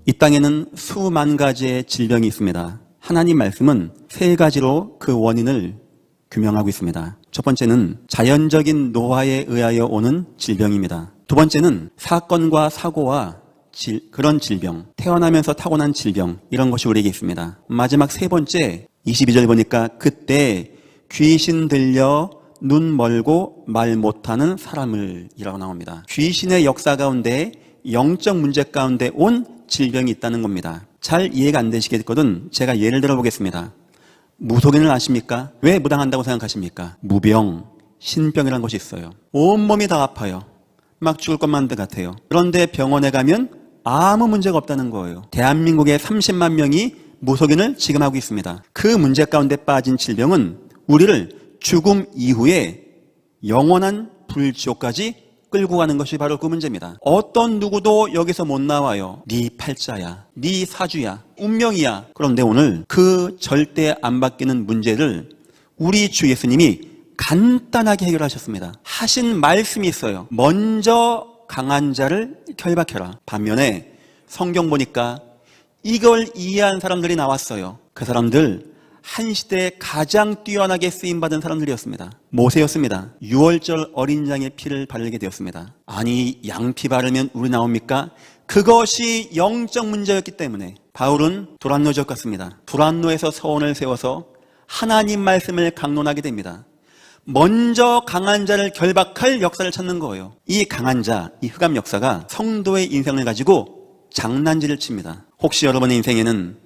이 땅에는 수만 가지의 질병이 있습니다. 하나님 말씀은 세 가지로 그 원인을 규명하고 있습니다. 첫 번째는 자연적인 노화에 의하여 오는 질병입니다. 두 번째는 사건과 사고와 그런 질병, 태어나면서 타고난 질병, 이런 것이 우리에게 있습니다. 마지막 세 번째, 22절 보니까 그때 귀신 들려 눈 멀고 말 못하는 사람을 이라고 나옵니다. 귀신의 역사 가운데 영적 문제 가운데 온 질병이 있다는 겁니다. 잘 이해가 안 되시겠거든 제가 예를 들어 보겠습니다. 무속인을 아십니까? 왜 무당한다고 생각하십니까? 무병, 신병이라는 것이 있어요. 온몸이 다 아파요. 막 죽을 것만 같아요. 그런데 병원에 가면 아무 문제가 없다는 거예요. 대한민국의 30만 명이 무속인을 지금 하고 있습니다. 그 문제 가운데 빠진 질병은 우리를 죽음 이후에 영원한 불지옥까지 끌고 가는 것이 바로 그 문제입니다. 어떤 누구도 여기서 못 나와요. 네 팔자야, 네 사주야, 운명이야. 그런데 오늘 그 절대 안 바뀌는 문제를 우리 주 예수님이 간단하게 해결하셨습니다. 하신 말씀이 있어요. 먼저 강한 자를 결박해라. 반면에 성경 보니까 이걸 이해한 사람들이 나왔어요. 그 사람들 한 시대에 가장 뛰어나게 쓰임받은 사람들이었습니다. 모세였습니다. 6월절 어린 양의 피를 바르게 되었습니다. 아니 양피 바르면 우리 나옵니까? 그것이 영적 문제였기 때문에 바울은 두란노 지역 갔습니다. 두란노에서 서원을 세워서 하나님 말씀을 강론하게 됩니다. 먼저 강한 자를 결박할 역사를 찾는 거예요. 이 강한 자, 이 흑암 역사가 성도의 인생을 가지고 장난질을 칩니다. 혹시 여러분의 인생에는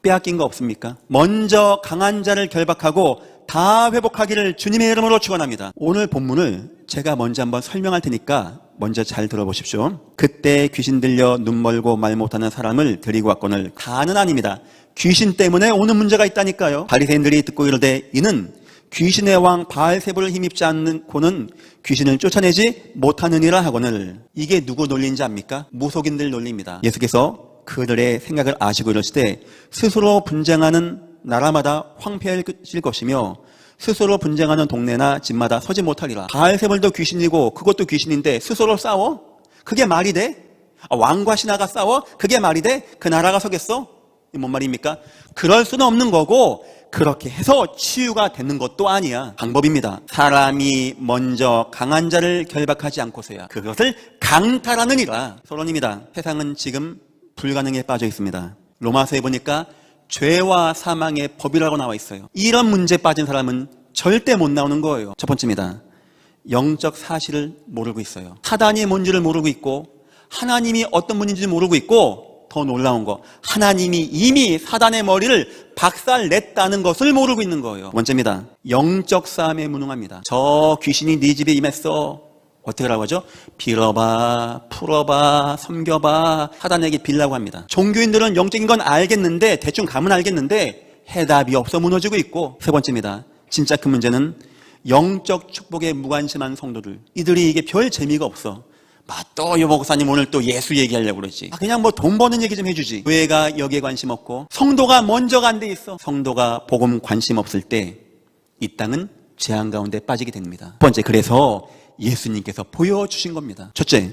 빼앗긴 거 없습니까? 먼저 강한 자를 결박하고 다 회복하기를 주님의 이름으로 축원합니다. 오늘 본문을 제가 먼저 한번 설명할 테니까 먼저 잘 들어보십시오. 그때 귀신 들려 눈 멀고 말 못하는 사람을 데리고 왔거늘. 다는 아닙니다. 귀신 때문에 오는 문제가 있다니까요. 바리새인들이 듣고 이르되 이는 귀신의 왕 바알세불을 힘입지 않고는 귀신을 쫓아내지 못하느니라 하거늘. 이게 누구 논리인지 압니까? 무속인들 논리입니다. 예수께서 그들의 생각을 아시고 이러실 때 스스로 분쟁하는 나라마다 황폐해질 것이며 스스로 분쟁하는 동네나 집마다 서지 못하리라. 바알세불도 귀신이고 그것도 귀신인데 스스로 싸워? 그게 말이 돼? 왕과 신하가 싸워? 그게 말이 돼? 그 나라가 서겠어? 이게 뭔 말입니까? 그럴 수는 없는 거고 그렇게 해서 치유가 되는 것도 아니야. 방법입니다. 사람이 먼저 강한 자를 결박하지 않고서야 그것을 강탈하느니라. 서론입니다. 세상은 지금 불가능에 빠져 있습니다. 로마서에 보니까 죄와 사망의 법이라고 나와 있어요. 이런 문제에 빠진 사람은 절대 못 나오는 거예요. 첫 번째입니다. 영적 사실을 모르고 있어요. 사단이 뭔지를 모르고 있고 하나님이 어떤 분인지 모르고 있고 더 놀라운 거 하나님이 이미 사단의 머리를 박살냈다는 것을 모르고 있는 거예요. 두 번째입니다. 영적 싸움에 무능합니다. 저 귀신이 네 집에 임했어. 어떻게 하라고 하죠? 빌어봐, 풀어봐, 섬겨봐, 사단에게 빌라고 합니다. 종교인들은 영적인 건 알겠는데 대충 감은 알겠는데 해답이 없어 무너지고 있고. 세 번째입니다. 진짜 큰 문제는 영적 축복에 무관심한 성도들. 이들이 이게 별 재미가 없어. 또 여 목사님 오늘 또 예수 얘기하려고 그러지. 그냥 뭐 돈 버는 얘기 좀 해주지. 교회가 여기에 관심 없고 성도가 먼저 간 데 있어. 성도가 복음 관심 없을 때 이 땅은 재앙 가운데 빠지게 됩니다. 두 번째, 그래서 예수님께서 보여주신 겁니다. 첫째,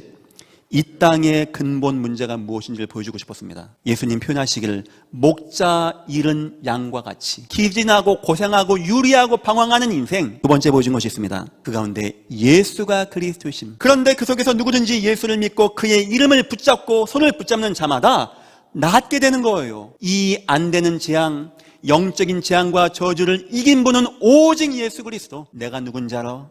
이 땅의 근본 문제가 무엇인지를 보여주고 싶었습니다. 예수님 표현하시기를 목자 잃은 양과 같이 기진하고 고생하고 유리하고 방황하는 인생. 두 번째 보여준 것이 있습니다. 그 가운데 예수가 그리스도이심. 그런데 그 속에서 누구든지 예수를 믿고 그의 이름을 붙잡고 손을 붙잡는 자마다 낫게 되는 거예요. 이 안 되는 재앙, 영적인 재앙과 저주를 이긴 분은 오직 예수 그리스도. 내가 누군지 알아?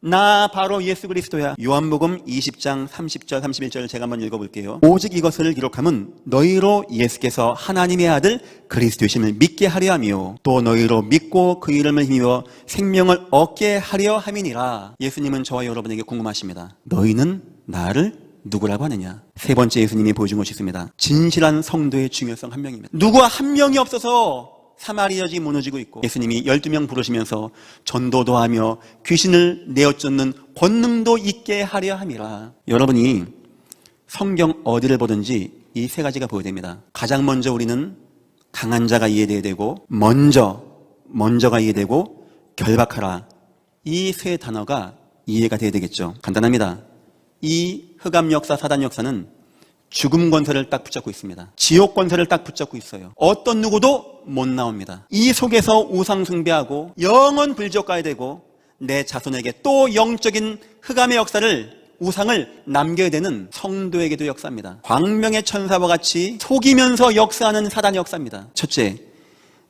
나 바로 예수 그리스도야. 요한복음 20장 30절 31절 제가 한번 읽어볼게요. 오직 이것을 기록함은 너희로 예수께서 하나님의 아들 그리스도이심을 믿게 하려 하며 또 너희로 믿고 그 이름을 힘입어 생명을 얻게 하려 함이니라. 예수님은 저와 여러분에게 궁금하십니다. 너희는 나를 누구라고 하느냐? 세 번째 예수님이 보여준 것이 있습니다. 진실한 성도의 중요성 한 명입니다. 누구 한 명이 없어서 사마리아 지역이 무너지고 있고 예수님이 12명 부르시면서 전도도 하며 귀신을 내어쫓는 권능도 있게 하려 함이라. 여러분이 성경 어디를 보든지 이 세 가지가 보여야 됩니다. 가장 먼저 우리는 강한 자가 이해돼야 되고 먼저 먼저가 이해되고 결박하라. 이 세 단어가 이해가 돼야 되겠죠. 간단합니다. 이 흑암 역사, 사단 역사는 죽음 권세를 딱 붙잡고 있습니다. 지옥 권세를 딱 붙잡고 있어요. 어떤 누구도 못 나옵니다. 이 속에서 우상 숭배하고 영원 불지옥 가야 되고 내 자손에게 또 영적인 흑암의 역사를, 우상을 남겨야 되는 성도에게도 역사입니다. 광명의 천사와 같이 속이면서 역사하는 사단의 역사입니다. 첫째,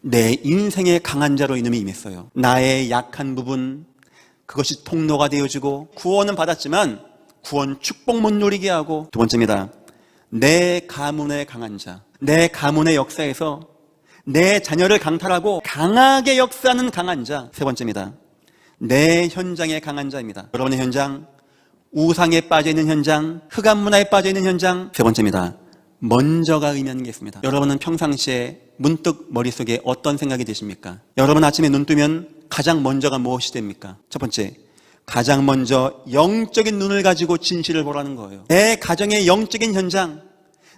내 인생의 강한 자로 이놈이 임했어요. 나의 약한 부분, 그것이 통로가 되어주고 구원은 받았지만 구원 축복 못 누리게 하고, 두 번째입니다. 내 가문의 강한 자, 내 가문의 역사에서 내 자녀를 강탈하고 강하게 역사하는 강한 자. 세 번째입니다. 내 현장의 강한 자입니다. 여러분의 현장, 우상에 빠져있는 현장, 흑암 문화에 빠져있는 현장. 세 번째입니다. 먼저가 의미하는 게 있습니다. 여러분은 평상시에 문득 머릿속에 어떤 생각이 드십니까? 여러분 아침에 눈 뜨면 가장 먼저가 무엇이 됩니까? 첫 번째, 가장 먼저 영적인 눈을 가지고 진실을 보라는 거예요. 내 가정의 영적인 현장,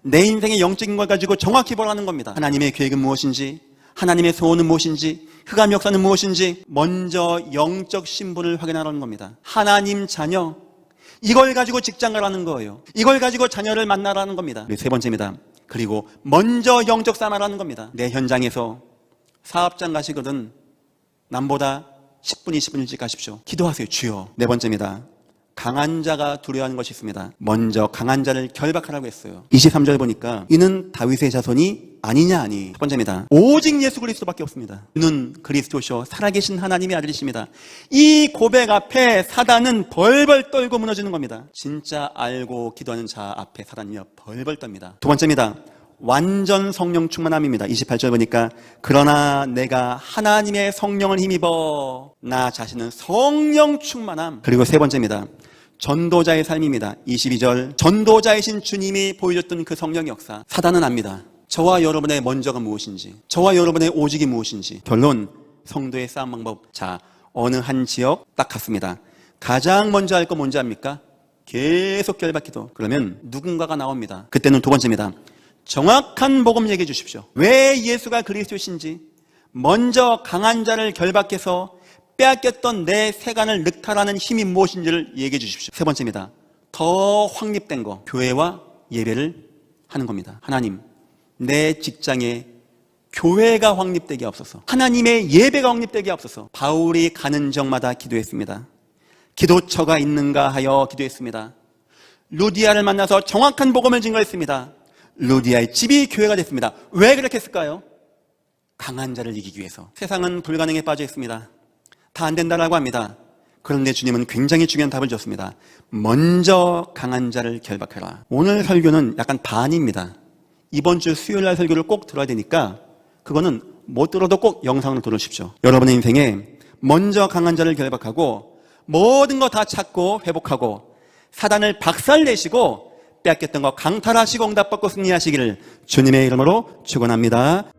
내 인생의 영적인 걸 가지고 정확히 보라는 겁니다. 하나님의 계획은 무엇인지, 하나님의 소원은 무엇인지, 흑암 역사는 무엇인지 먼저 영적 신분을 확인하라는 겁니다. 하나님 자녀, 이걸 가지고 직장 가라는 거예요. 이걸 가지고 자녀를 만나라는 겁니다. 세 번째입니다. 그리고 먼저 영적 삶아라는 겁니다. 내 현장에서 사업장 가시거든 남보다 10분, 20분 일찍 가십시오. 기도하세요. 주여. 네 번째입니다. 강한 자가 두려워하는 것이 있습니다. 먼저 강한 자를 결박하라고 했어요. 23절 보니까 이는 다윗의 자손이 아니냐 아니. 첫 번째입니다. 오직 예수 그리스도밖에 없습니다. 이는 그리스도시요 살아계신 하나님의 아들이십니다. 이 고백 앞에 사단은 벌벌 떨고 무너지는 겁니다. 진짜 알고 기도하는 자 앞에 사단이요 벌벌 떱니다. 두 번째입니다. 완전 성령 충만함입니다. 28절 보니까 그러나 내가 하나님의 성령을 힘입어 나 자신은 성령 충만함. 그리고 세 번째입니다. 전도자의 삶입니다. 22절 전도자이신 주님이 보여줬던 그 성령 역사. 사단은 압니다. 저와 여러분의 먼저가 무엇인지, 저와 여러분의 오직이 무엇인지. 결론, 성도의 싸움 방법. 자, 어느 한 지역 딱 갔습니다. 가장 먼저 할 거 뭔지 압니까? 계속 결박기도. 그러면 누군가가 나옵니다. 그때는 두 번째입니다. 정확한 복음 얘기해 주십시오. 왜 예수가 그리스도신지, 먼저 강한 자를 결박해서 빼앗겼던 내 세간을 늑탈하는 힘이 무엇인지를 얘기해 주십시오. 세 번째입니다. 더 확립된 거, 교회와 예배를 하는 겁니다. 하나님, 내 직장에 교회가 확립되게 없어서, 하나님의 예배가 확립되게 없어서. 바울이 가는 지역마다 기도했습니다. 기도처가 있는가 하여 기도했습니다. 루디아를 만나서 정확한 복음을 증거했습니다. 루디아의 집이 교회가 됐습니다. 왜 그렇게 했을까요? 강한 자를 이기기 위해서. 세상은 불가능에 빠져 있습니다. 다 안 된다라고 합니다. 그런데 주님은 굉장히 중요한 답을 줬습니다. 먼저 강한 자를 결박해라. 오늘 설교는 약간 반입니다. 이번 주 수요일 날 설교를 꼭 들어야 되니까 그거는 못 들어도 꼭 영상으로 들으십시오. 여러분의 인생에 먼저 강한 자를 결박하고 모든 거 다 찾고 회복하고 사단을 박살내시고 빼앗겼던 거 강탈하시고 응답받고 승리하시기를 주님의 이름으로 축원합니다.